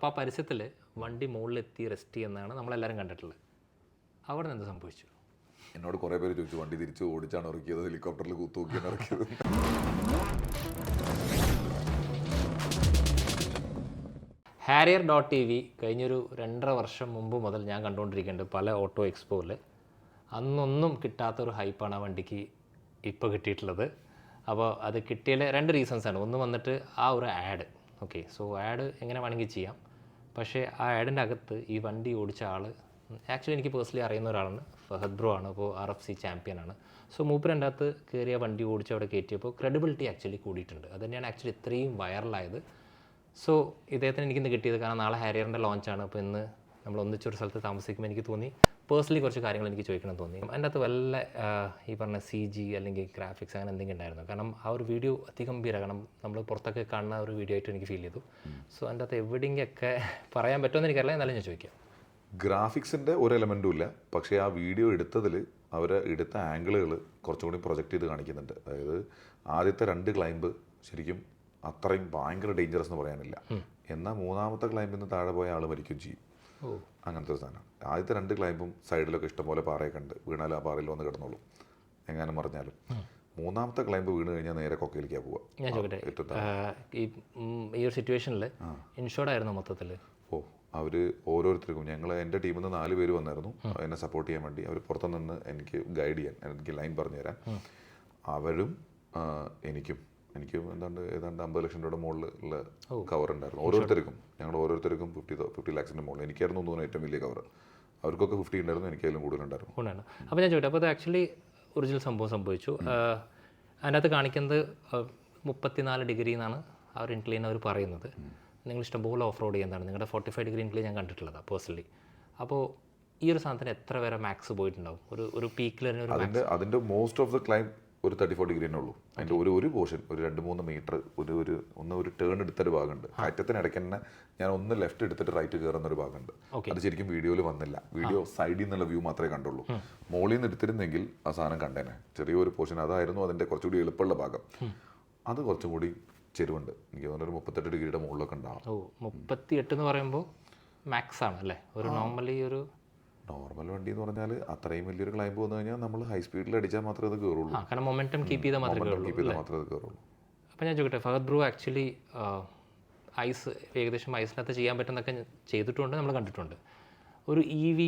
അപ്പോൾ ആ പരസ്യത്തിൽ വണ്ടി മുകളിലെത്തി റെസ്റ്റ് ചെയ്യുന്നതാണ് നമ്മളെല്ലാവരും കണ്ടിട്ടുള്ളത്. അവിടെ നിന്ന് എന്ത് സംഭവിച്ചു? എന്നോട് കുറേ പേര് ചോദിച്ചു വണ്ടി തിരിച്ച് ഓടിച്ചാണ് ഇറക്കിയത്, ഹെലികോപ്റ്ററിൽ തൂക്കിയാണ് ഇറക്കിയത്. Harrier.tv കഴിഞ്ഞൊരു 2.5 വർഷം മുമ്പ് മുതൽ ഞാൻ കണ്ടുകൊണ്ടിരിക്കുന്നുണ്ട് പല ഓട്ടോ എക്സ്പോയിൽ. അന്നൊന്നും കിട്ടാത്തൊരു ഹൈപ്പാണ് ആ വണ്ടിക്ക് ഇപ്പോൾ കിട്ടിയിട്ടുള്ളത്. അപ്പോൾ അത് കിട്ടിയതിൽ 2 റീസൺസാണ്. ഒന്ന് വന്നിട്ട് ആ ഒരു ആഡ്. ഓക്കെ, സോ ആഡ് എങ്ങനെ വേണമെങ്കിൽ ചെയ്യാം. പക്ഷേ ആ ആഡിൻ്റെ അകത്ത് ഈ വണ്ടി ഓടിച്ച ആൾ ആക്ച്വലി എനിക്ക് പേഴ്സണലി അറിയുന്ന ഒരാളാണ്. ഫഹദ് ബ്രോ ആണ്. അപ്പോൾ RFC ചാമ്പ്യനാണ്. സോ മൂപ്പരൻ്റെ അകത്ത് കയറിയ വണ്ടി ഓടിച്ച് അവിടെ കയറ്റിയപ്പോൾ ക്രെഡിബിലിറ്റി ആക്ച്വലി കൂടിയിട്ടുണ്ട്. അത് തന്നെയാണ് ആക്ച്വലി ഇത്രയും വൈറലായത്. സോ ഇദ്ദേഹത്തിന് എനിക്കിന്ന് കിട്ടിയത് കാരണം നാളെ ഹാരിയറിൻ്റെ ലോഞ്ചാണ്. അപ്പോൾ ഇന്ന് നമ്മൾ ഒന്നിച്ചൊരു സ്ഥലത്ത് താമസിക്കുമ്പോൾ എനിക്ക് തോന്നി പേഴ്സണലി കുറച്ച് കാര്യങ്ങൾ എനിക്ക് ചോദിക്കണം തോന്നി. അതിൻ്റെ അകത്ത് വല്ല ഈ പറഞ്ഞ CG അല്ലെങ്കിൽ ഗ്രാഫിക്സ് അങ്ങനെ എന്തെങ്കിലും ഉണ്ടായിരുന്നു? കാരണം ആ ഒരു വീഡിയോ അതിഗംഭീര, കാരണം നമ്മൾ പുറത്തൊക്കെ കാണുന്ന ഒരു വീഡിയോ ആയിട്ട് എനിക്ക് ഫീൽ ചെയ്തു. സോ അതിൻ്റെ അകത്ത് എവിടെയൊക്കെ പറയാൻ പറ്റുമെന്ന് എനിക്കറിയില്ല, എന്നാലും ഞാൻ ചോദിക്കാം. ഗ്രാഫിക്സിൻ്റെ ഒരു എലമെൻറ്റും ഇല്ല, പക്ഷേ ആ വീഡിയോ എടുത്തതിൽ അവർ എടുത്ത ആംഗിളുകൾ കുറച്ചും കൂടി പ്രൊജക്റ്റ് ചെയ്ത് കാണിക്കുന്നുണ്ട്. അതായത് ആദ്യത്തെ 2 ക്ലൈംബ് ശരിക്കും അത്രയും ഭയങ്കര ഡേഞ്ചറസ് എന്ന് പറയാനില്ല. എന്നാൽ 3ാമത്തെ ക്ലൈമ്പിൽ നിന്ന് താഴെ പോയ ആൾ മരിക്കുകയും ചെയ്യും. അങ്ങനത്തെ ഒരു സാധനം. ആദ്യത്തെ 2 ക്ലൈമ്പും സൈഡിലൊക്കെ ഇഷ്ടംപോലെ പാറയൊക്കെ ഉണ്ട്, വീണാലും ആ പാറയിൽ വന്ന് കിടന്നോളൂ എങ്ങാനും പറഞ്ഞാലും. 3ാമത്തെ ക്ലൈമ്പ് വീണ് കഴിഞ്ഞാൽ നേരെ കൊക്കയിലേക്കാണ് പോവുക. ഞാൻ ചോദിക്കട്ടെ, ഈ ഒരു സിറ്റുവേഷനിൽ ഇൻഷോർഡ് ആയിരുന്നു മൊത്തത്തിൽ? അവർ ഓരോരുത്തർക്കും, എൻ്റെ ടീമിൽ നിന്ന് 4 പേര് വന്നായിരുന്നു എന്നെ സപ്പോർട്ട് ചെയ്യാൻ വേണ്ടി. അവർ പുറത്തു നിന്ന് എനിക്ക് ഗൈഡ് ചെയ്യാൻ, എനിക്ക് ലൈൻ പറഞ്ഞു തരാൻ. അവരും എനിക്ക് ഏതാണ്ട് 50 ലക്ഷം രൂപയുടെ മുകളിൽ ഉള്ള കവർ ഉണ്ടായിരുന്നു ഓരോരുത്തർക്കും. ഞങ്ങൾ ഓരോരുത്തർക്കും 50 ലാക്സിൻ്റെ മുകളിൽ. എനിക്കായിരുന്നു തോന്നുന്നു ഏറ്റവും വലിയ കവർ. അവർക്കൊക്കെ 50 ഉണ്ടായിരുന്നു, എനിക്കതിലും കൂടുതലുണ്ടായിരുന്നു. അപ്പോൾ ഞാൻ ചോദിക്കട്ടെ, അപ്പോൾ അത് ആക്ച്വലി ഒറിജിനൽ സംഭവം സംഭവിച്ചു. അതിനകത്ത് കാണിക്കുന്നത് 34 ഡിഗ്രി എന്നാണ് ആ ഒരു ഇൻക്ലൈൻ അവർ പറയുന്നത്. നിങ്ങൾ ഇഷ്ടംപോലെ ഓഫ് റോഡ് ചെയ്യുന്നതാണ്. നിങ്ങളുടെ 45 ഡിഗ്രി ഇൻക്ലൈൻ ഞാൻ കണ്ടിട്ടുള്ളതാണ് പേഴ്സണലി. അപ്പോൾ ഈ ഒരു സാധനത്തിന് എത്ര വരെ മാക്സ് പോയിട്ടുണ്ടാവും? ഒരു പീക്കിൽ അതിൻ്റെ മോസ്റ്റ് ഓഫ് ദ ക്ലൈം ഒരു 34 ഡിഗ്രി തന്നെ ഉള്ളൂ. അതിൻ്റെ ഒരു പോർഷൻ ഒരു 2-3 മീറ്റർ ഒരു ടേൺ എടുത്തൊരു ഭാഗമുണ്ട്. കയറ്റത്തിനിടയ്ക്ക് തന്നെ ഞാൻ ഒന്ന് ലെഫ്റ്റ് എടുത്തിട്ട് റൈറ്റ് കയറുന്നൊരു ഭാഗമുണ്ട്. അത് ശരിക്കും വീഡിയോയിൽ വന്നില്ല. വീഡിയോ സൈഡിൽ നിന്നുള്ള വ്യൂ മാത്രമേ കണ്ടുള്ളൂ. മോളിൽ നിന്ന് എടുത്തിരുന്നെങ്കിൽ ആ സാധനം കണ്ടേനെ. ചെറിയൊരു പോർഷൻ അതായിരുന്നു അതിൻ്റെ കുറച്ചുകൂടി എളുപ്പമുള്ള ഭാഗം. അത് കുറച്ചും കൂടി ചെരുവുണ്ട്. എനിക്ക് തോന്നുന്നു ഒരു 38 ഡിഗ്രിയുടെ മുകളിലൊക്കെ ഉണ്ടാവും. 38 എന്ന് പറയുമ്പോൾ മാക്സ് ആണ് അല്ലേ? ഒരു നോർമൽ വണ്ടി എന്ന് പറഞ്ഞാൽ അത്രയും വലിയൊരു ക്ലൈംബ് വന്നു കഴിഞ്ഞാൽ നമ്മൾ ഹൈ സ്പീഡിൽ അടിച്ചാൽ മാത്രമേ അത് കയറുള്ളൂ. കാരണം മൊമെന്റം കീപ്പ് ചെയ്താൽ മാത്രമേ കയറുള്ളൂ. അപ്പോൾ ഞാൻ ചോദിക്കട്ടെ, ഫഹദ് ബ്രോ ആക്ച്വലി ഏകദേശം ഐസിനകത്ത് ചെയ്യാൻ പറ്റുന്നതൊക്കെ ചെയ്തിട്ടുണ്ട്, നമ്മൾ കണ്ടിട്ടുണ്ട്. ഒരു EV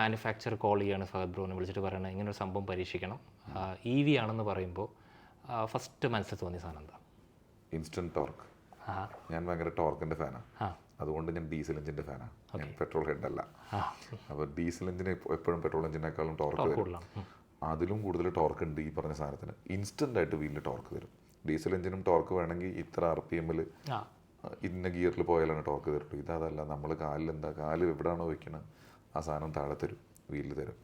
മാനുഫാക്ചർ കോൾ ചെയ്യാണ് ഫഹദ് ബ്രോനെ വിളിച്ചിട്ട് പറയണത് ഇങ്ങനൊരു സംഭവം പരീക്ഷിക്കണം, EV ആണെന്ന് പറയുമ്പോൾ ഫസ്റ്റ് മനസ്സിൽ തോന്നിയ സാധനം എന്താ? Instant torque. ഞാൻ ഭയങ്കര ടോർക്കിൻ്റെ ഫാനാണ്. അതുകൊണ്ട് ഞാൻ ഡീസൽ എഞ്ചിൻ്റെ ഫാനാണ്. ഞാൻ പെട്രോൾ ഹെഡ് അല്ല. അപ്പോൾ ഡീസൽ എഞ്ചിന് എപ്പോഴും പെട്രോൾ എഞ്ചിനേക്കാളും ടോർക്ക് വരും. അതിലും കൂടുതൽ ടോർക്ക് ഉണ്ട് ഈ പറഞ്ഞ സാധനത്തിന്. ഇൻസ്റ്റൻ്റ് ആയിട്ട് വീലിൽ ടോർക്ക് തരും. ഡീസൽ എഞ്ചിനും ടോർക്ക് വേണമെങ്കിൽ ഇത്ര RPM ഇന്ന ഗിയറിൽ പോയാലാണ് ടോർക്ക് തരുള്ളൂ. ഇതല്ല, നമ്മൾ കാല് എവിടെയാണോ വെക്കുന്നത് ആ സാധനം താഴെ തരും, വീലിൽ തരും.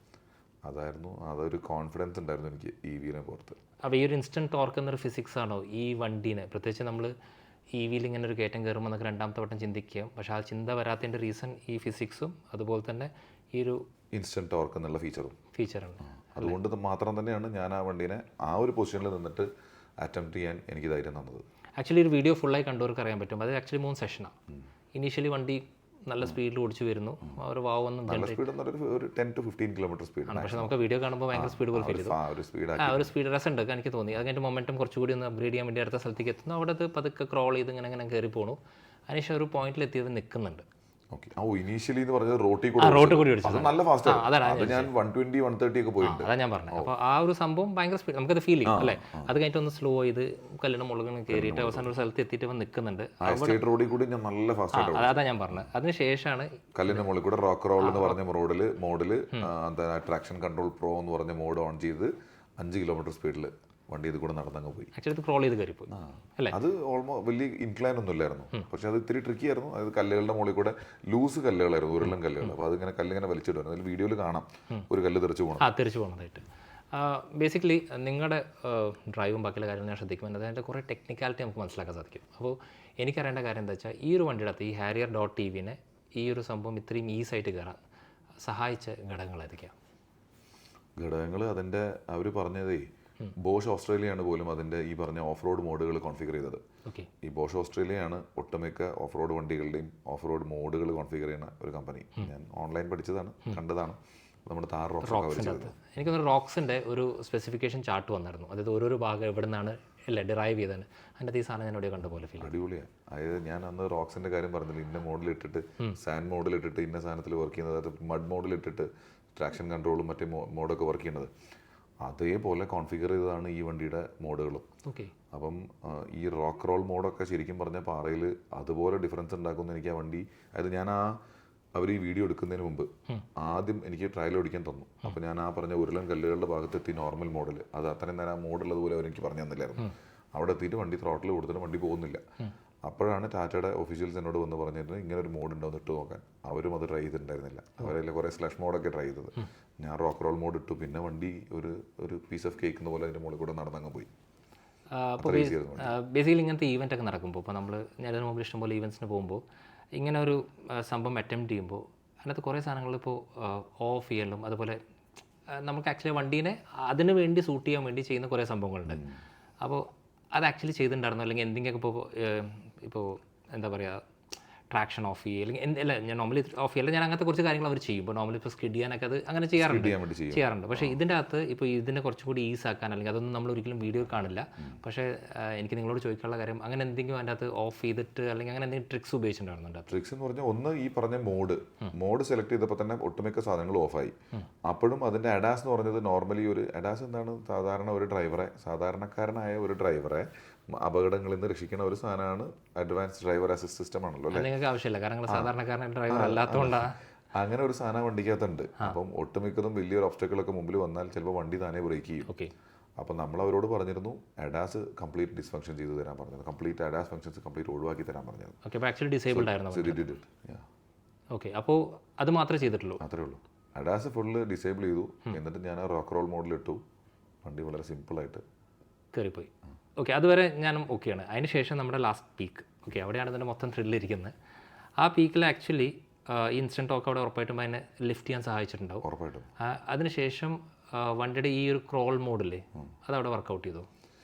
അതൊരു കോൺഫിഡൻസ് ഉണ്ടായിരുന്നു എനിക്ക് EVനെ പുറത്ത്. അപ്പോൾ ഈ ഒരു ഇൻസ്റ്റൻറ്റ് ടോർക്ക് എന്നൊരു ഫിസിക്സ് ആണോ ഈ വണ്ടീനെ? പ്രത്യേകിച്ച് നമ്മൾ EVയിൽ ഇങ്ങനെ ഒരു കയറ്റം കയറുമ്പോൾ നമുക്ക് 2ാമത്തെ വട്ടം ചിന്തിക്കുക. പക്ഷേ ആ ചിന്ത വരാത്തതിൻ്റെ റീസൺ ഈ ഫിസിക്സും അതുപോലെ തന്നെ ഈ ഒരു ഇൻസ്റ്റൻറ്റ് ടോർക്ക് എന്നുള്ള ഫീച്ചറാണ്. അതുകൊണ്ട് മാത്രം തന്നെയാണ് ഞാൻ ആ വണ്ടീനെ ആ ഒരു പൊസിഷനിൽ നിന്നിട്ട് അറ്റംപ്റ്റ് ചെയ്യാൻ എനിക്ക് ധൈര്യം തന്നത്. ആക്ച്വലി ഒരു വീഡിയോ ഫുള്ളായി കണ്ടവർക്ക് അറിയാൻ പറ്റും. അത് ആക്ച്വലി 3 സെഷനാണ്. ഇനീഷ്യലി വണ്ടി നല്ല സ്പീഡിൽ ഓടിച്ചു വരുന്നു. ഒരു വാവൊന്നും ഒരു 10 to 15 കിലോമീറ്റർ സ്പീഡ്. പക്ഷേ നമുക്ക് വീഡിയോ കാണുമ്പോൾ ഭയങ്കര സ്പീഡ് പോലെ ഫീൽ ചെയ്തു. ഒരു സ്പീഡ് രസമുണ്ട് എനിക്ക് തോന്നി. അത് കഴിഞ്ഞിട്ട് മൊമെന്റം കുറച്ചുകൂടി ഒന്ന് അപ്ഗ്രേഡ് ചെയ്യാൻ വേണ്ടി അടുത്ത സ്ഥലത്തേക്ക് എത്തുന്നു. അവിടെ പതുക്കെ ക്രോൾ ചെയ്ത് ഇങ്ങനെ കയറി പോകണു. അതിനുശേഷം ഒരു പോയിന്റിൽ എത്തിയത് നിൽക്കുന്നുണ്ട്. ഇനീഷ്യലി എന്ന് പറഞ്ഞത് റോട്ടിൽ കൂടി നല്ല ഫാസ്റ്റ് ആണ്. ഞാൻ 120, 130 ഒക്കെ പോയിട്ടുണ്ട്. അതാ ഞാൻ പറഞ്ഞത്. അപ്പോൾ ആ ഒരു സംഭവം ഭയങ്കര സ്പീഡ് നമുക്കത് ഫീൽ ചെയ്യും അല്ലേ? അത് കഴിഞ്ഞിട്ട് ഒന്ന് സ്ലോ ചെയ്ത് കല്ലിന് മുളകിന് കയറിയിട്ട് അവസാനം ഒരു സ്ഥലത്ത് എത്തിയിട്ട് നിൽക്കുന്നുണ്ട്. അതാ ഞാൻ പറഞ്ഞത്. അതിനുശേഷമാണ് കല്ലിന് മുകളിൽ കൂടെ റോക്ക് റോൾ എന്ന് പറഞ്ഞ മോഡിൽ ട്രാക്ഷൻ കൺട്രോൾ പ്രോ എന്ന് പറഞ്ഞ മോഡ് ഓൺ ചെയ്ത് 5 കിലോമീറ്റർ സ്പീഡിൽ വണ്ടി ഇത് കൂടെ നടന്നങ്ങ് പോയി. ആക്ച്വലി ക്രോൾ ചെയ്ത് കയറി പോയി അല്ലേ? അത് ഓൾമോസ്റ്റ് വലിയ ഇൻക്ലൈൻ ഒന്നും ഇല്ലായിരുന്നു. പക്ഷെ അത് ഇത്തിരി ട്രിക്കി ആയിരുന്നു. അത് കല്ലുകളുടെ മുകളിൽ കൂടെ ലൂസ് കല്ലുകളായിരുന്നു, ഉരുളൻ കല്ലുകൾ. അപ്പോൾ അതിങ്ങനെ കല്ലിങ്ങനെ വലിച്ചിടുമായിരുന്നു. അതിൽ വീഡിയോയിൽ കാണാം ഒരു കല്ല് തെറിച്ച് പോകുന്നതായിട്ട്. ബേസിക്കലി നിങ്ങളുടെ ഡ്രൈവും ബാക്കിയുള്ള കാര്യങ്ങൾ ഞാൻ ശ്രദ്ധിക്കുമ്പോൾ അതിൻ്റെ കുറേ ടെക്നിക്കാലിറ്റി നമുക്ക് മനസ്സിലാക്കാൻ സാധിക്കും. അപ്പോൾ എനിക്കറിയേണ്ട കാര്യം എന്താ വെച്ചാൽ ഈ ഒരു വണ്ടിയുടെ അകത്ത് ഈ Harrier.tvനെ ഈ ഒരു സംഭവം ഇത്രയും ഈസി ആയിട്ട് കയറാൻ സഹായിച്ച ഘടകങ്ങൾ ഏതൊക്കെയാണ്? ഘടകങ്ങൾ അതിൻ്റെ അവർ പറഞ്ഞതേ ബോഷ് ഓസ്ട്രേലിയയാണ് പോലും അതിൻ്റെ ഈ പറഞ്ഞ ഓഫ് റോഡ് മോഡുകൾ കോൺഫിഗർ ചെയ്തത്. ഓക്കെ. ഈ ബോഷ് ഓസ്ട്രേലിയയാണ് ഒട്ടുമിക്ക ഓഫ് റോഡ് വണ്ടികളുടെയും ഓഫ് റോഡ് മോഡുകൾ കോൺഫിഗർ ചെയ്യുന്ന ഒരു കമ്പനി. ഞാൻ ഓൺലൈൻ പഠിച്ചതാണ്, കണ്ടതാണ്. നമ്മുടെ താർ റോക്സിൻ്റെ അകത്ത് എനിക്ക് തോന്നുന്നു റോക്സിൻ്റെ ഒരു സ്പെസിഫിക്കേഷൻ ചാർട്ട് വന്നായിരുന്നു. അതായത് ഓരോരോ ഭാഗം എവിടെ നിന്നാണ് അല്ല ഡിറൈവ് ചെയ്തതാണ്. അതിൻ്റെ ഈ സാധനം ഞാൻ ഇവിടെ കണ്ട പോലെ ഫീൽ. അടിപൊളിയാണ്. അതായത് ഞാൻ അന്ന് റോക്സിൻ്റെ കാര്യം പറഞ്ഞില്ല, ഇന്ന മോഡലിട്ടിട്ട് സാൻഡ് മോഡലിട്ടിട്ട് ഇന്ന സാധനത്തിൽ വർക്ക് ചെയ്യുന്നത്, അത് മഡ് മോഡലിട്ടിട്ട് ട്രാക്ഷൻ കൺട്രോളും മറ്റേ മോഡൊക്കെ വർക്ക് ചെയ്യുന്നത് അതേപോലെ കോൺഫിഗർ ചെയ്തതാണ് ഈ വണ്ടിയുടെ മോഡുകളും. ഓക്കെ. അപ്പം ഈ റോക്ക് റോൾ മോഡൊക്കെ ശരിക്കും പറഞ്ഞാൽ പാറയിൽ അതുപോലെ ഡിഫറൻസ് ഉണ്ടാക്കുമെന്ന് എനിക്ക് ആ വണ്ടി, അതായത് ഞാൻ അവർ ഈ വീഡിയോ എടുക്കുന്നതിന് മുമ്പ് ആദ്യം എനിക്ക് ട്രയൽ ഓടിക്കാൻ തന്നു. അപ്പോൾ ഞാൻ പറഞ്ഞ ഉരുളൻ കല്ലുകളുടെ ഭാഗത്തെത്തി നോർമൽ മോഡൽ, അത് അത്രയും നേരം ആ മോഡുള്ളതുപോലെ അവരെനിക്ക് പറഞ്ഞു തന്നില്ലായിരുന്നു. അവിടെ എത്തിയിട്ട് വണ്ടി ത്രോട്ടിൽ കൊടുത്തിട്ട് വണ്ടി പോകുന്നില്ല. അപ്പോഴാണ് ടാറ്റയുടെ ഒഫീഷ്യൽസ് എന്നോട് വന്ന് പറഞ്ഞിരുന്നത് ഇങ്ങനെ ഒരു മോഡ് ഉണ്ടോ ഇട്ട് നോക്കാൻ. അവരും അത് ട്രൈ ചെയ്തിട്ടുണ്ടായിരുന്നില്ല. അവരെല്ലാം കുറേ സ്ലഷ് മോഡൊക്കെ ട്രൈ ചെയ്തത്. ഞാൻ റോക്ക് റോൾ മോഡ് ഇട്ടു. പിന്നെ വണ്ടി ഒരു പീസ് ഓഫ് കേക്ക് പോലെ അതിൻ്റെ മുകളിൽ കൂടെ നടന്നങ്ങ് പോയി. അപ്പോൾ ബേസിക്കലി ഇങ്ങനത്തെ ഈവൻ്റ് ഒക്കെ നടക്കുമ്പോൾ ഇപ്പോൾ നമ്മൾ ഞാൻ ഇതിന് മുമ്പ് ഇഷ്ടംപോലെ ഈവൻറ്റ്സിന് പോകുമ്പോൾ ഇങ്ങനെ ഒരു സംഭവം അറ്റംപ്റ്റ് ചെയ്യുമ്പോൾ അതിനകത്ത് കുറേ സാധനങ്ങൾ ഇപ്പോൾ ഓഫ് ചെയ്യലും അതുപോലെ നമുക്ക് ആക്ച്വലി വണ്ടീനെ അതിന് വേണ്ടി സൂട്ട് ചെയ്യാൻ വേണ്ടി ചെയ്യുന്ന കുറേ സംഭവങ്ങളുണ്ട്. അപ്പോൾ അത് ആക്ച്വലി ചെയ്തിട്ടുണ്ടായിരുന്നു, അല്ലെങ്കിൽ എന്തെങ്കിലുമൊക്കെ ഇപ്പോൾ എന്താ പറയുക ട്രാക്ഷൻ ഓഫ് ചെയ്യുക അല്ലെങ്കിൽ അല്ല ഞാൻ നോർമലി ഓഫ് ചെയ്യല്ല, ഞാൻ അങ്ങനത്തെ കുറച്ച് കാര്യങ്ങൾ അവർ ചെയ്യും. ഇപ്പോൾ നോർമലി ഇപ്പോൾ സ്കിഡ് ചെയ്യാനൊക്കെ അത് അങ്ങനെ ചെയ്യാറുണ്ട്. പക്ഷേ ഇതിൻ്റെ അകത്ത് ഇപ്പോൾ ഇതിനെ കുറച്ചും കൂടി ഈസ് ആക്കാൻ അല്ലെങ്കിൽ അതൊന്നും നമ്മൾ ഒരിക്കലും വീഡിയോ കാണില്ല. പക്ഷേ എനിക്ക് നിങ്ങളോട് ചോദിക്കാനുള്ള കാര്യം അങ്ങനെ എന്തെങ്കിലും അതിൻ്റെ അകത്ത് ഓഫ് ചെയ്തിട്ട് അല്ലെങ്കിൽ അങ്ങനെ എന്തെങ്കിലും ട്രിക്സ് ഉപയോഗിച്ചിട്ടുണ്ടായിരുന്നുണ്ട്? ട്രിക്സ് എന്ന് പറഞ്ഞാൽ ഒന്ന് ഈ പറഞ്ഞ മോഡ് സെലക്ട് ചെയ്തപ്പോൾ തന്നെ ഒട്ടുമിക്ക സാധനങ്ങൾ ഓഫായി. അപ്പോഴും അതിൻ്റെ അഡാസ് എന്ന് പറഞ്ഞത് നോർമലി ഒരു അഡാസ് എന്താണ്, സാധാരണക്കാരനായ ഒരു ഡ്രൈവറെ അപകടങ്ങളിൽ നിന്ന് രക്ഷിക്കുന്ന ഒരു സാധനമാണ്. അഡ്വാൻസ് ഡ്രൈവർ അസിസ്റ്റ് സിസ്റ്റം ആണല്ലോ. നിങ്ങൾക്ക് ആവശ്യമില്ല, കാരണം സാധാരണക്കാരൻ ഡ്രൈവർ അല്ലാത്തതുകൊണ്ടാണ് അങ്ങനെ ഒരു സാധനം വണ്ടിക്കകത്തുണ്ട്. അപ്പം ഒട്ടുമിക്കതും വലിയൊരു ഒബ്സ്റ്റക്കിളൊക്കെ മുമ്പിൽ വന്നാൽ ചിലപ്പോൾ വണ്ടി താനേ ബ്രേക്ക് ചെയ്യും. അപ്പം നമ്മൾ അവരോട് പറഞ്ഞിരുന്നു അഡാസ് കംപ്ലീറ്റ് ഡിസ്ഫങ്ഷൻ ചെയ്ത് തരാൻ പറഞ്ഞത്, കംപ്ലീറ്റ് അഡാസ് ഫങ്ഷൻസ് കംപ്ലീറ്റ് ഒഴിവാക്കി തരാൻ പറഞ്ഞത്. ആക്ച്വലി ഡിസേബിൾഡ് ആയിരുന്നു. ഓക്കെ. അപ്പോൾ അത് മാത്രമേ ചെയ്തിട്ടുള്ളൂ? അത്രേ ഉള്ളൂ. അഡാസ് ഫുള്ള് ഡിസേബിൾ ചെയ്തു. എന്നിട്ട് ഞാൻ റോക്ക് റോൾ മോഡിലിട്ടു. വണ്ടി വളരെ സിമ്പിളായിട്ട് കയറിപ്പോയി. ഓക്കെ, അതുവരെ ഞാനും ഓക്കെയാണ്. അതിന് ശേഷം നമ്മുടെ ലാസ്റ്റ് പീക്ക്, ഓക്കെ, അവിടെയാണ് ഇതിൻ്റെ മൊത്തം ത്രില്ലിരിക്കുന്നത്. ആ പീക്കിൽ ആക്ച്വലി ഇൻസ്റ്റൻറ്റ് ടോക്ക് അവിടെ ഉറപ്പായിട്ടും അതിനെ ലിഫ്റ്റ് ചെയ്യാൻ സഹായിച്ചിട്ടുണ്ടാവും. ഉറപ്പായിട്ടും. അതിനുശേഷം വണ്ടിയുടെ ഈ ഒരു ക്രോൾ മോഡില്ലേ അതവിടെ വർക്കൗട്ട് ചെയ്തു?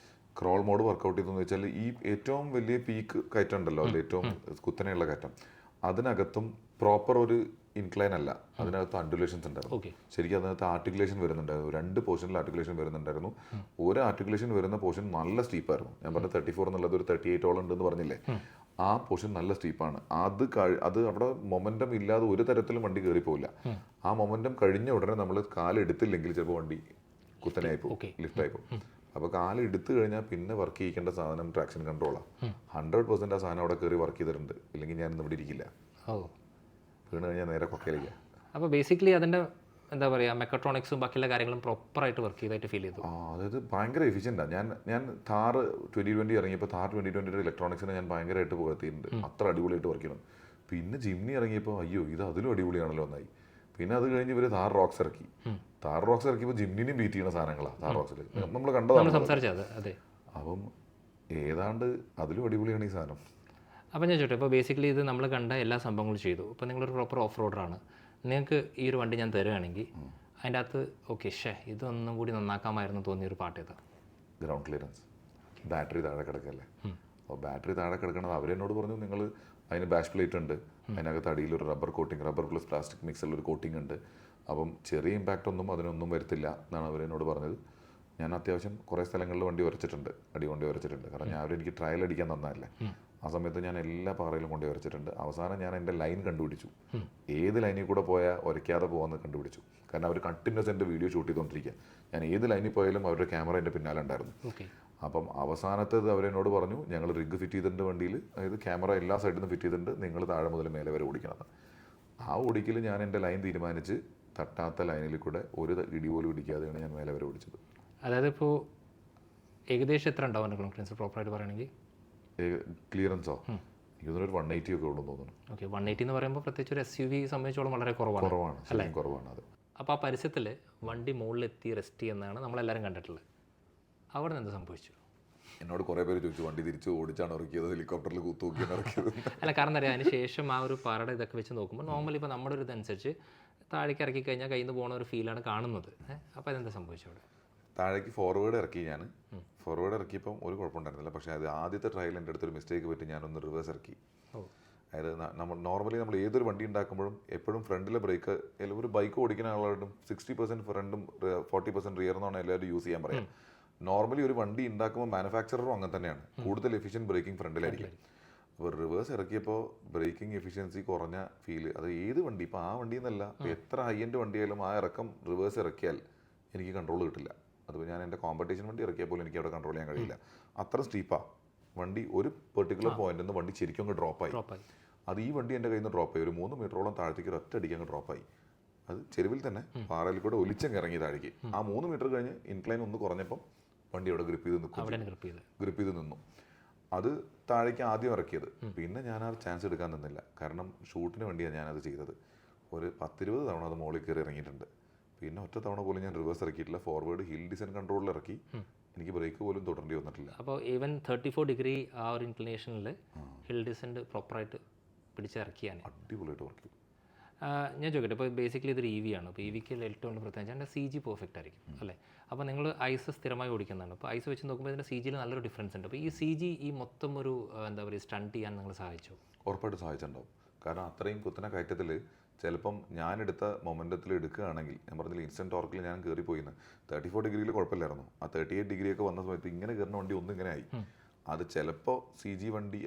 ക്രോൾ മോഡ് വർക്കൗട്ട് ചെയ്തെന്ന് വെച്ചാൽ ഈ ഏറ്റവും വലിയ പീക്ക് കയറ്റം ഉണ്ടല്ലോ, അതിൽ ഏറ്റവും കുത്തനെയുള്ള കയറ്റം, അതിനകത്തും പ്രോപ്പർ ഒരു ഇൻക്ലൈൻ അല്ല, അതിനകത്ത് അൺഡുലേഷൻസ് ഉണ്ടായിരുന്നു. ശരിക്കും അതിനകത്ത് ആർട്ടിക്കുലേഷൻ വരുന്നുണ്ടായിരുന്നു. 2 പോർഷനിൽ ആർട്ടിക്കുലേഷൻ വരുന്നുണ്ടായിരുന്നു. ഒരു ആർട്ടിക്കുലേഷൻ വരുന്ന പോർഷൻ നല്ല സ്റ്റീപ്പായിരുന്നു. ഞാൻ പറഞ്ഞ 34 എന്നുള്ളത് ഒരു 38 ഉണ്ടെന്ന് പറഞ്ഞില്ലേ, ആ പോർഷൻ നല്ല സ്റ്റീപ്പാണ്. അത് അവിടെ മൊമെന്റം ഇല്ലാതെ ഒരു തരത്തിലും വണ്ടി കയറിപ്പോവില്ല. ആ മൊമെന്റം കഴിഞ്ഞ ഉടനെ നമ്മൾ കാലെടുത്തില്ലെങ്കിൽ ചിലപ്പോൾ വണ്ടി കുത്തനെയായി പോകും, ലിഫ്റ്റായി പോകും. അപ്പോൾ കാലെടുത്ത് കഴിഞ്ഞാൽ പിന്നെ വർക്ക് ചെയ്യിക്കേണ്ട സാധനം ട്രാക്ഷൻ കൺട്രോളാണ്. 100% ആ സാധനം അവിടെ കയറി വർക്ക് ചെയ്തിട്ടുണ്ട്. ഇല്ലെങ്കിൽ ഞാൻ ഇവിടെ ഇരിക്കില്ല. വീണ് കഴിഞ്ഞാൽ നേരെ കൊക്കയിലേക്ക്. അപ്പോൾ ബേസിക്കലി അതിൻ്റെ എന്താ പറയുക മെക്കട്രോണിക്സും ബാക്കിയുള്ള കാര്യങ്ങളും പ്രോപ്പറായിട്ട് വർക്ക് ചെയ്തായിട്ട് ഫീൽ ചെയ്തു. അതായത് ഭയങ്കര എഫിഷ്യൻ്റാണ്. ഞാൻ താർ 2020 ഇറങ്ങിയപ്പോൾ താർ 2020 ഇലക്ട്രോണിക്സിനെ ഞാൻ ഭയങ്കരമായിട്ട് പുകഴ്ത്തിയിട്ടുണ്ട്. അത്ര അടിപൊളിയായിട്ട് വർക്ക് ചെയ്യണം. പിന്നെ ജിംനി ഇറങ്ങിയപ്പോൾ അയ്യോ ഇത് അതിലും അടിപൊളിയാണല്ലോ എന്നായി. പിന്നെ അത് കഴിഞ്ഞ് ഇവർ താർ റോക്സ് ഇറക്കി. താർ റോക്സ് ഇറക്കിയപ്പോൾ ജിംനിനും ബീറ്റ് ചെയ്യുന്ന സാധനങ്ങളാണ് താർ റോക്സിൽ നമ്മൾ കണ്ടതാണ്. അപ്പം ഏതാണ്ട് അതിലും അടിപൊളിയാണ് ഈ സാധനം. അപ്പോൾ ഞാൻ ചോദിച്ചു, ഇപ്പോൾ ബേസിക്കലി ഇത് നമ്മൾ കണ്ട എല്ലാ സംഭവങ്ങളും ചെയ്തു. ഇപ്പോൾ നിങ്ങളൊരു പ്രോപ്പർ ഓഫ് റോഡറാണ്, നിങ്ങൾക്ക് ഈ ഒരു വണ്ടി ഞാൻ തരുകയാണെങ്കിൽ അതിൻ്റെ അകത്ത് ഓക്കെ ഇതൊന്നും കൂടി നന്നാക്കാമായിരുന്നു തോന്നിയൊരു പാട്ട് ഏതാ? Ground clearance. ബാറ്ററി താഴെ കിടക്കല്ലേ. അപ്പോൾ ബാറ്ററി താഴെ കിടക്കണത് അവരെന്നോട് പറഞ്ഞു നിങ്ങൾ അതിന് ബാഷ് പ്ലേറ്റ് ഉണ്ട്, അതിനകത്ത് അടിയിലൊരു rubber coating, rubber plus plastic മിക്സുള്ളൊരു കോട്ടിംഗ് ഉണ്ട്, അപ്പം ചെറിയ ഇമ്പാക്റ്റ് ഒന്നും അതിനൊന്നും വരുത്തില്ല എന്നാണ് അവരെന്നോട് പറഞ്ഞത്. ഞാൻ അത്യാവശ്യം കുറേ സ്ഥലങ്ങളിൽ വണ്ടി വരച്ചിട്ടുണ്ട്, വണ്ടി വരച്ചിട്ടുണ്ട്. കാരണം ഞാൻ എനിക്ക് ട്രയൽ അടിക്കാൻ തന്നതല്ലേ. ആ സമയത്ത് ഞാൻ എല്ലാ പാറയിലും കൊണ്ടു വരച്ചിട്ടുണ്ട്. അവസാനം ഞാൻ എൻ്റെ ലൈൻ കണ്ടുപിടിച്ചു, ഏത് ലൈനിൽ കൂടെ പോയാൽ ഉരയ്ക്കാതെ പോകാമെന്ന് കണ്ടുപിടിച്ചു. കാരണം അവർ കണ്ടിന്യൂസ് എൻ്റെ വീഡിയോ ഷൂട്ട് ചെയ്തുകൊണ്ടിരിക്കുക. ഞാൻ ഏത് ലൈനിൽ പോയാലും അവരുടെ ക്യാമറ എൻ്റെ പിന്നാലെ ഉണ്ടായിരുന്നു. അപ്പം അവസാനത്തേത് അവരെന്നോട് പറഞ്ഞു ഞങ്ങൾ റിഗ് ഫിറ്റ് ചെയ്തിട്ടുണ്ട് വണ്ടിയിൽ, അതായത് ക്യാമറ എല്ലാ സൈഡിൽ നിന്ന് ഫിറ്റ് ചെയ്തിട്ടുണ്ട്, നിങ്ങൾ താഴെ മുതൽ മേലെ വരെ ഓടിക്കണം. ആ ഓടിക്കൽ ഞാൻ എൻ്റെ ലൈൻ തീരുമാനിച്ച് തട്ടാത്ത ലൈനിൽ കൂടെ ഒരു ഇടി പോലും ഇടിക്കാതെയാണ് ഞാൻ മേലെ വരെ ഓടിച്ചത്. അതായത് ഇപ്പോൾ ഏകദേശം എത്ര ഉണ്ടാവും കോൺഫിഡൻസ് പ്രോപ്പറായിട്ട് പറയുകയാണെങ്കിൽ? ക്ലിയറൻസോ എനിക്ക് തോന്നുന്നു ഒരു 180 ഒക്കെ ഉള്ളൂ തോന്നുന്നു. ഓക്കെ, 180 എന്ന് പറയുമ്പോൾ പ്രത്യേകിച്ച് ഒരു SUV സംബന്ധിച്ചോളം വളരെ കുറവാണ് അത്. അപ്പോൾ ആ പരിസരത്തിൽ വണ്ടി മുകളിലെത്തി റെസ്റ്റ് ചെയ്യുന്നതാണ് നമ്മളെല്ലാവരും കണ്ടിട്ടുള്ളത്. അവിടെ നിന്ന് എന്ത് സംഭവിച്ചു? എന്നോട് കുറേ പേര് ചോദിച്ചു വണ്ടി തിരിച്ച് ഓടിച്ചാണ് ഇറക്കിയത്, ഹെലികോപ്റ്ററിൽ തൂക്കിയാണ് ഇറക്കിയത്. അല്ല, കാരണം അറിയാം, അതിന് ശേഷം ആ ഒരു പാറയുടെ ഇതൊക്കെ വെച്ച് നോക്കുമ്പോൾ നോർമലി ഇപ്പോൾ നമ്മുടെ ഒരു ഇതനുസരിച്ച് താഴേക്ക് ഇറക്കി കഴിഞ്ഞാൽ കയ്യിൽ നിന്ന് പോകുന്ന ഒരു ഫീലാണ് കാണുന്നത്. അപ്പോൾ അതെന്താ സംഭവിച്ചത് അവിടെ? താഴേക്ക് ഫോർവേഡ് ഇറക്കി ഞാൻ. ഫോർവേഡ് ഇറക്കിയപ്പം ഒരു കുഴപ്പമുണ്ടായിരുന്നില്ല. പക്ഷേ അത് ആദ്യത്തെ ട്രയൽ എൻ്റെ അടുത്തൊരു മിസ്റ്റേക്ക് പറ്റി ഞാനൊന്ന് റിവേഴ്സ് ഇറക്കി. അതായത് നമ്മൾ നോർമലി നമ്മൾ ഏതൊരു വണ്ടി ഉണ്ടാക്കുമ്പോഴും എപ്പോഴും ഫ്രണ്ടിലെ ബ്രേക്ക് ഒരു ബൈക്ക് ഓടിക്കുന്ന ആളോടും 60% ഫ്രണ്ടും 40% റിയർ എന്നാണ് എല്ലാവരും യൂസ് ചെയ്യാൻ പറയാം. നോർമലി ഒരു വണ്ടി ഉണ്ടാക്കുമ്പോൾ മാനുഫാക്ചററും അങ്ങനെ തന്നെയാണ്, കൂടുതൽ എഫിഷ്യൻറ്റ് ബ്രേക്കിംഗ് ഫ്രണ്ടിലായിരിക്കും. അപ്പോൾ റിവേഴ്സ് ഇറക്കിയപ്പോൾ ബ്രേക്കിംഗ് എഫിഷ്യൻസി കുറഞ്ഞ ഫീല്. അത് ഏത് വണ്ടി, ഇപ്പോൾ ആ വണ്ടി എന്നല്ല, എത്ര ഹൈ എൻഡ് വണ്ടിയായാലും ആ ഇറക്കം റിവേഴ്സ് ഇറക്കിയാൽ എനിക്ക് കൺട്രോൾ കിട്ടില്ല. അതിപ്പോൾ ഞാൻ എൻ്റെ കോമ്പറ്റീഷൻ വണ്ടി ഇറക്കിയാൽ പോലും എനിക്ക് അവിടെ കൺട്രോൾ ചെയ്യാൻ കഴിയില്ല. അത്ര സ്റ്റീപ്പാണ് വണ്ടി. ഒരു പെർട്ടിക്കുലർ പോയിന്റിൽ നിന്ന് വണ്ടി ശരിക്കും അങ്ങ് ഡ്രോപ്പായി. അത് ഈ വണ്ടി എൻ്റെ കയ്യിൽ നിന്ന് ഡ്രോപ്പായി. ഒരു 3 മീറ്ററോളം താഴത്തേക്ക് ഒറ്റ അടിക്ക് അങ്ങ് ഡ്രോപ്പായി. അത് ചെരുവിൽ തന്നെ പാറയിൽ കൂടെ ഒലിച്ചങ്ങ് ഇറങ്ങി താഴേക്ക്. ആ 3 മീറ്റർ കഴിഞ്ഞ് ഇൻക്ലൈൻ ഒന്ന് കുറഞ്ഞപ്പം വണ്ടി അവിടെ ഗ്രിപ്പ് ചെയ്ത് നിന്നു. അത് താഴേക്ക് ആദ്യം ഇറക്കിയത്. പിന്നെ ഞാൻ ആ ചാൻസ് എടുക്കാൻ നിന്നില്ല. കാരണം ഷൂട്ടിന് വേണ്ടിയാണ് ഞാനത് ചെയ്തത്. ഒരു 10-20 തവണ അത് മുകളിൽ കയറി ഇറങ്ങിയിട്ടുണ്ട്. പിന്നെ ഒറ്റ തവണ പോലും ഞാൻ റിവേഴ്സ് ഇറക്കിയിട്ടില്ല. ഫോർവേഡ് ഹിൽ ഡിസൈൻ കൺട്രോളിൽ ഇറക്കി. എനിക്ക് ബ്രേക്ക് പോലും തുടരേണ്ടി വന്നിട്ടില്ല. അപ്പോൾ ഈവൻ 34 ഡിഗ്രി ആ ഒരു ഇൻക്ലിനേഷനിൽ ഹിൽ ഡിസൈൻ പ്രോപ്പറായിട്ട് പിടിച്ചിറക്കിയാണ്. അടിപൊളിയായിട്ട് വർക്ക് ചെയ്തു. ഞാൻ ചോദിക്കട്ടെ, ഇപ്പോൾ ബേസിക്കലി ഇതൊരു ഇ വി ആണ്. അപ്പോൾ ഇ വിക്ക് ഏറ്റവും വലിയ പ്രത്യേകത എൻ്റെ CG പെർഫെക്റ്റ് ആയിരിക്കും അല്ലേ? അപ്പോൾ നിങ്ങൾ ഐസ് സ്ഥിരമായി ഓടിക്കുന്നതാണ്. അപ്പോൾ ഐസ് വെച്ച് നോക്കുമ്പോൾ ഇതിൻ്റെ CGയിൽ നല്ലൊരു ഡിഫറൻസ് ഉണ്ട്. അപ്പോൾ ഈ CG ഈ മൊത്തം ഒരു എന്താ പറയുക സ്റ്റണ്ട് ചെയ്യാൻ നിങ്ങൾ സഹായിച്ചു? ഉറപ്പായിട്ട് സഹായിച്ചിട്ടുണ്ടാവും. കാരണം അത്രയും കുത്തനെ കയറ്റത്തിൽ ചിലപ്പം ഞാനെടുത്ത മൊമെൻറ്റത്തിൽ എടുക്കുകയാണെങ്കിൽ, ഞാൻ പറഞ്ഞില്ല ഇൻസ്റ്റൻറ്റ് ടോർക്കിൽ ഞാൻ കയറിപ്പോയിന്ന് 34 ഡിഗ്രിയിൽ കുഴപ്പമില്ലായിരുന്നു. ആ 38 ഡിഗ്രിയൊക്കെ വന്ന സമയത്ത് ഇങ്ങനെ കയറുന്ന വണ്ടി ഒന്നും ഇങ്ങനെ ആയി. അത് ചിലപ്പോൾ CG വണ്ടി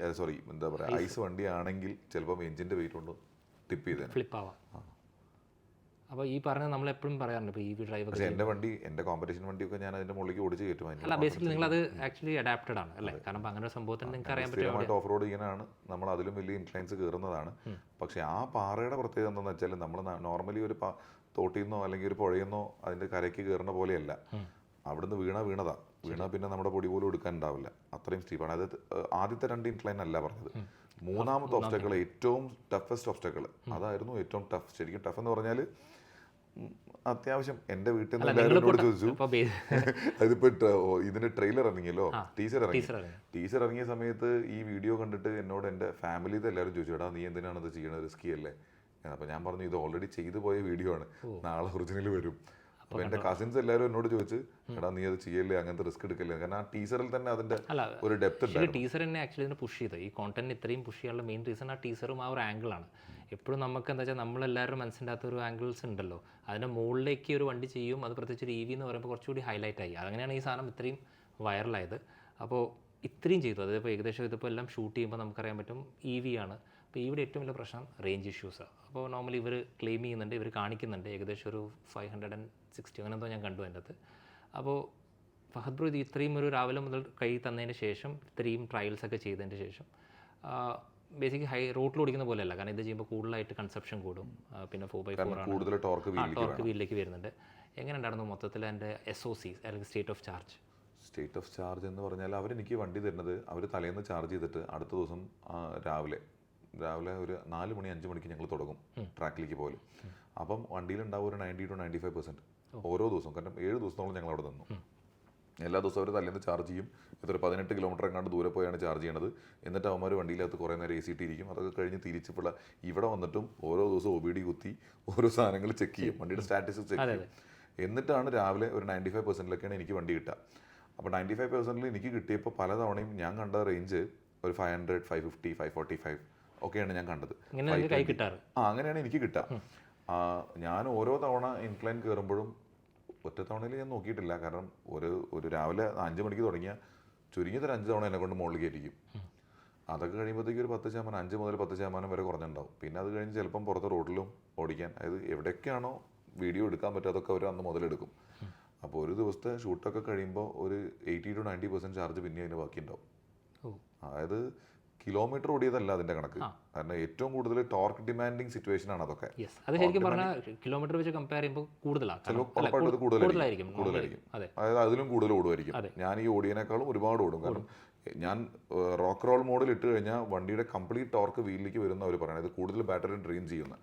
എന്താ പറയുക ഐസ് വണ്ടി ആണെങ്കിൽ ചിലപ്പം എഞ്ചിൻ്റെ വെയിറ്റ് കൊണ്ട് ടിപ്പ് ചെയ്തേ ഫ്ലിപ്പ് ആവാം. അപ്പോൾ ഈ പറഞ്ഞ നമ്മളെപ്പോഴും പറയാറുണ്ട് ഇപ്പോൾ EV ഡ്രൈവർ. പക്ഷേ എൻ്റെ കോമ്പറ്റീഷൻ വണ്ടിയൊക്കെ ഞാൻ അതിൻ്റെ മുകളിലേക്ക് ഓടിച്ച് കയറ്റുമായിരുന്നു. അല്ല, ബേസിക്കലി നിങ്ങളത് ആക്ച്വലി അഡാപ്റ്റഡ് ആണ് അല്ലേ? കാരണം അങ്ങനെ ഒരു സംഭവത്തിന് നിങ്ങൾക്ക് അറിയാൻ പറ്റും. ഓഫ് റോഡ് ചെയ്യാനാണ് നമ്മൾ അതിലും വലിയ ഇൻക്ലൈൻസ് കയറുന്നതാണ്. പക്ഷേ ആ പാറയുടെ പ്രത്യേകത എന്താണെന്ന് വെച്ചാൽ നമ്മൾ നോർമലി ഒരു തോട്ടിൽ നിന്നോ അല്ലെങ്കിൽ ഒരു പുഴയിൽ നിന്നോ അതിൻ്റെ കരയ്ക്ക് കയറുന്ന പോലെയല്ല. അവിടുന്ന് വീണതാ പിന്നെ നമ്മുടെ പൊടി പോലും എടുക്കാൻ ഉണ്ടാവില്ല. അത്രയും സ്റ്റീപ്പാണ്. അത് ആദ്യത്തെ 2 ഇൻക്ലൈൻ അല്ല പറഞ്ഞത്. 3ാമത്തെ ഒബ്സ്റ്റക്കിൾ, ഏറ്റവും ടഫസ്റ്റ് ഒബ്സ്റ്റക്കിൾ, അതായിരുന്നു ഏറ്റവും ടഫ്. ശരിക്കും ടഫ് എന്ന് പറഞ്ഞാൽ അത്യാവശ്യം എൻ്റെ വീട്ടിൽ നിന്ന് എല്ലാവരും എന്നോട് ചോദിച്ചു. അതിപ്പോൾ ഇതിൻ്റെ ട്രെയിലർ ഇറങ്ങിയല്ലോ, ടീസർ ഇറങ്ങിയ സമയത്ത് ഈ വീഡിയോ കണ്ടിട്ട് എന്നോട് എൻ്റെ ഫാമിലിയിൽ എല്ലാവരും ചോദിച്ചു, എടാ നീ എന്തിനാണ് ഇത് ചെയ്യണത്, റിസ്കി അല്ലേ? അപ്പോൾ ഞാൻ പറഞ്ഞു ഇത് ഓൾറെഡി ചെയ്തു പോയ വീഡിയോ ആണ്, നാളെ ഒറിജിനൽ വരും. അപ്പോൾ എൻ്റെ കസിൻസ് എല്ലാവരും എന്നോട് ചോദിച്ചു, എടാ നീ അത് ചെയ്യല്ലേ, അങ്ങനത്തെ റിസ്ക് എടുക്കല്ലേ? കാരണം ആ ടീസറിൽ തന്നെ അതിൻ്റെ ഒരു ഡെപ്ത് ഉണ്ട്. ടീസർ തന്നെ ആക്ച്വലി ഇതിനെ പുഷ് ചെയ്ത് ഈ കോണ്ടന്റ് ഇത്രയും പുഷ് ചെയ്യാനുള്ള മെയിൻ റീസൺ ആ ടീസറും ആ ഒരു ആംഗിളാണ്. എപ്പോഴും നമുക്ക് എന്താ വെച്ചാൽ നമ്മളെല്ലാവരും മനസ്സിൻ്റെ അകത്ത് ഒരു ആംഗിൾസ് ഉണ്ടല്ലോ, അതിൻ്റെ മുകളിലേക്ക് ഒരു വണ്ടി ചെയ്യും. അത് പ്രത്യേകിച്ച് ഒരു EV എന്ന് പറയുമ്പോൾ കുറച്ചുകൂടി ഹൈലൈറ്റ് ആയി. അങ്ങനെയാണ് ഈ സാധനം ഇത്രയും വൈറലായത്. അപ്പോൾ ഇത്രയും ചെയ്തു. അതിപ്പോൾ ഏകദേശം ഇതിപ്പോൾ എല്ലാം ഷൂട്ട് ചെയ്യുമ്പോൾ നമുക്കറിയാൻ പറ്റും EV ആണ്. അപ്പോൾ ഇവിടെ ഏറ്റവും വലിയ പ്രശ്നം റേഞ്ച് ഇഷ്യൂസാണ്. അപ്പോൾ നോർമലി ഇവർ ക്ലെയിം ചെയ്യുന്നുണ്ട്, ഇവർ കാണിക്കുന്നുണ്ട് ഏകദേശം ഒരു 560 അങ്ങനെ എന്തോ ഞാൻ കണ്ടു അതിൻ്റെ അകത്ത്. അപ്പോൾ ഫഹദ് ബ്രോ ഇത് ഇത്രയും ഒരു രാവിലെ മുതൽ കൈ തന്നതിന് ശേഷം ഇത്രയും ട്രയൽസൊക്കെ ചെയ്തതിന് ശേഷം ബേസിക് റോട്ടിൽ ഓടിക്കുന്ന പോലെയല്ല, കാരണം ഇത് ചെയ്യുമ്പോൾ കൂടുതലായിട്ട് കൺസപ്ഷൻ കൂടും. പിന്നെ 4x4 ആണ്, കൂടുതൽ ടോർക്ക് വീലിലേക്ക് വരുന്നുണ്ട്. എങ്ങനെ ഉണ്ടായിരുന്നു മൊത്തത്തിൽ എൻ്റെ SOC അല്ലെങ്കിൽ state of charge? State of charge എന്ന് പറഞ്ഞാൽ അവരെനിക്ക് വണ്ടി തരുന്നത്, അവർ തലേന്ന് ചാർജ് ചെയ്തിട്ട് അടുത്ത ദിവസം രാവിലെ ഒരു 4 മണി 5 മണിക്ക് ഞങ്ങൾ തുടങ്ങും ട്രാക്കിലേക്ക് പോലും. അപ്പം വണ്ടിയിലുണ്ടാവും ഒരു 90 to 95% ഓരോ ദിവസവും. കാരണം 7 ദിവസത്തോളം ഞങ്ങൾ അവിടെ നിന്നു. എല്ലാ ദിവസവും അവർ തലേന്ന് ചാർജ് ചെയ്യും. ഇതൊരു 18 കിലോമീറ്റർ എങ്ങാണ്ട് ദൂരെ പോയാണ് ചാർജ് ചെയ്യണത്. എന്നിട്ട് അവന്മാർ വണ്ടിയിലകത്ത് കുറേ നേരം AC ഇട്ടിരിക്കും. അതൊക്കെ കഴിഞ്ഞ് തിരിച്ചിപ്പോൾ ഇവിടെ വന്നിട്ടും ഓരോ ദിവസവും OBD കുത്തി ഓരോ സാധനങ്ങൾ ചെക്ക് ചെയ്യും, വണ്ടിയുടെ സ്റ്റാറ്റസ് ചെക്ക് ചെയ്യും. എന്നിട്ടാണ് രാവിലെ ഒരു 95%ലൊക്കെയാണ് എനിക്ക് വണ്ടി കിട്ടുക. അപ്പോൾ 95%ൽ എനിക്ക് കിട്ടിയപ്പോൾ പല തവണയും ഞാൻ കണ്ട റേഞ്ച് ഒരു 500, 550, 545 ഒക്കെയാണ് ഞാൻ കണ്ടത്. അങ്ങനെയാണ് എനിക്ക് കിട്ടുക. ഞാൻ ഓരോ തവണ ഇൻക്ലൈൻ കയറുമ്പോഴും ഒറ്റ തവണയിൽ ഞാൻ നോക്കിയിട്ടില്ല. കാരണം ഒരു രാവിലെ 5 മണിക്ക് തുടങ്ങിയ ചുരുങ്ങിയത് ഒരു 5 തവണ എന്നെ കൊണ്ട് മുകളിൽ കയറ്റിക്കും. അതൊക്കെ കഴിയുമ്പോഴത്തേക്ക് ഒരു 10%, 5 മുതൽ 10% വരെ കുറഞ്ഞിട്ടുണ്ടാവും. പിന്നെ അത് കഴിഞ്ഞ് ചിലപ്പം പുറത്ത് റോഡിലും ഓടിക്കാൻ, അതായത് എവിടെയൊക്കെയാണോ വീഡിയോ എടുക്കാൻ പറ്റുക അതൊക്കെ അവർ അന്ന് മുതലെടുക്കും. അപ്പോൾ ഒരു ദിവസത്തെ ഷൂട്ടൊക്കെ കഴിയുമ്പോൾ ഒരു 80 to 90% ചാർജ് പിന്നെ അതിന് ബാക്കിയുണ്ടാവും. അതായത് കിലോമീറ്റർ ഓടിയതല്ല അതിന്റെ കണക്ക്. കാരണം ഏറ്റവും കൂടുതൽ ടോർക്ക് ഡിമാൻഡിങ് സിറ്റുവേഷൻ ആണ് അതൊക്കെ. അത് ശരിക്കും പറഞ്ഞാൽ കിലോമീറ്റർ വെച്ച് കമ്പയർ ചെയ്യുമ്പോൾ കൂടുതലാണ്, കൂടുതലായിരിക്കും. അതായത് അതിലും കൂടുതൽ ഓടുമായിരിക്കും. ഞാൻ ഈ ഓടിയതിനേക്കാളും ഒരുപാട് ഓടും. കാരണം ഞാൻ റോക്ക് റോൾ മോഡിൽ ഇട്ട് കഴിഞ്ഞാൽ വണ്ടിയുടെ കംപ്ലീറ്റ് ടോർക്ക് വീലിലേക്ക് വരുന്ന അവർ പറയുന്നത്. ഇത് കൂടുതൽ ബാറ്ററി ഡ്രെയിൻ ചെയ്യുന്ന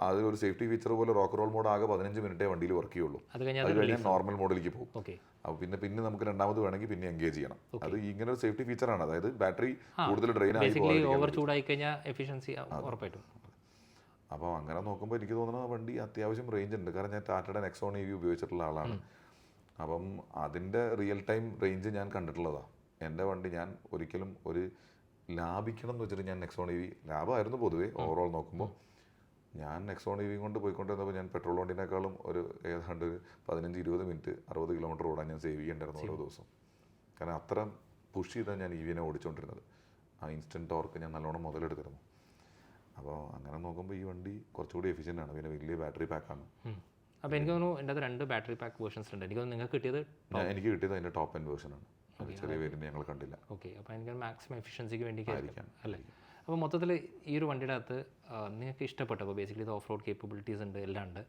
അതിലൊരു സേഫ്റ്റി ഫീച്ചർ പോലെ റോക്ക് റോൾ മോഡ് ആകെ 15 മിനിറ്റേ വണ്ടിയിൽ വർക്ക് ചെയ്യുള്ളൂ. അത് കഴിഞ്ഞാൽ നോർമൽ മോഡിലേക്ക് പോകും. അപ്പോൾ പിന്നെ നമുക്ക് രണ്ടാമത് വേണമെങ്കിൽ പിന്നെ എൻഗേജ് ചെയ്യണം. അത് ഇങ്ങനെ ഒരു സേഫ്റ്റി ഫീച്ചറാണ്. അതായത് ബാറ്ററി കൂടുതൽ ഡ്രെയിൻ ആയി അപ്പോൾ അങ്ങനെ നോക്കുമ്പോൾ എനിക്ക് തോന്നുന്നത് വണ്ടി അത്യാവശ്യം റേഞ്ച് ഉണ്ട്. കാരണം ഞാൻ ടാറ്റയുടെ നെക്സോൺ EV ഉപയോഗിച്ചിട്ടുള്ള ആളാണ്. അപ്പം അതിൻ്റെ റിയൽ ടൈം റേഞ്ച് ഞാൻ കണ്ടിട്ടുള്ളതാണ്. എൻ്റെ വണ്ടി ഞാൻ ഒരിക്കലും ഒരു ലാഭിക്കണം എന്ന് വെച്ചിട്ട് ഞാൻ നെക്സോൺ EV ലാഭമായിരുന്നു പൊതുവേ ഓവറോൾ നോക്കുമ്പോൾ. ഞാൻ നെക്സോൺ EV കൊണ്ട് പോയിക്കൊണ്ടിരുന്നപ്പോൾ ഞാൻ പെട്രോൾ വണ്ടിനേക്കാളും ഏതാണ്ട് 15-20 മിനിറ്റ് 60 കിലോമീറ്റർ ഓടാൻ ഞാൻ സേവ് ചെയ്യേണ്ടായിരുന്നു ഓരോ ദിവസം. കാരണം അത്ര പുഷ് ചെയ്താണ് ഞാൻ EVനെ ഓടിച്ചുകൊണ്ടിരുന്നത്. ആ ഇൻസ്റ്റൻറ്റ് ടോർക്ക് ഞാൻ നല്ലോണം മുതലെടുത്തിരുന്നു. അപ്പോൾ അങ്ങനെ നോക്കുമ്പോൾ ഈ വണ്ടി കുറച്ചുകൂടി എഫിഷ്യൻ്റ് ആണ്. പിന്നെ വലിയ ബാറ്ററി പാക്കാണ്. അപ്പോൾ എനിക്ക് തോന്നുന്നു എൻ്റെ അത് 2 ബാറ്ററി പാക്ക് വേർഷൻസ് ഉണ്ട്. എനിക്ക് തോന്നുന്നു നിങ്ങൾക്ക് കിട്ടിയത് എനിക്ക് കിട്ടിയത് അതിൻ്റെ ടോപ്പ് എൻഡ് വേർഷനാണ്. അത് ചെറിയ വേരിയൻ്റ് ഞങ്ങൾ കണ്ടില്ല. ഓക്കെ, അപ്പോൾ എനിക്ക് മാക്സിമം എഫിഷ്യൻസിക്ക് വേണ്ടി അല്ലേ. അപ്പോൾ മൊത്തത്തിൽ ഈ ഒരു വണ്ടിയുടെ അകത്ത് നിങ്ങൾക്ക് ഇഷ്ടപ്പെട്ടു. അപ്പോൾ ബേസിക്കലി ഇത് ഓഫ് റോഡ് കേപ്പബിലിറ്റീസ് ഉണ്ട്, എല്ലാം ഉണ്ട്.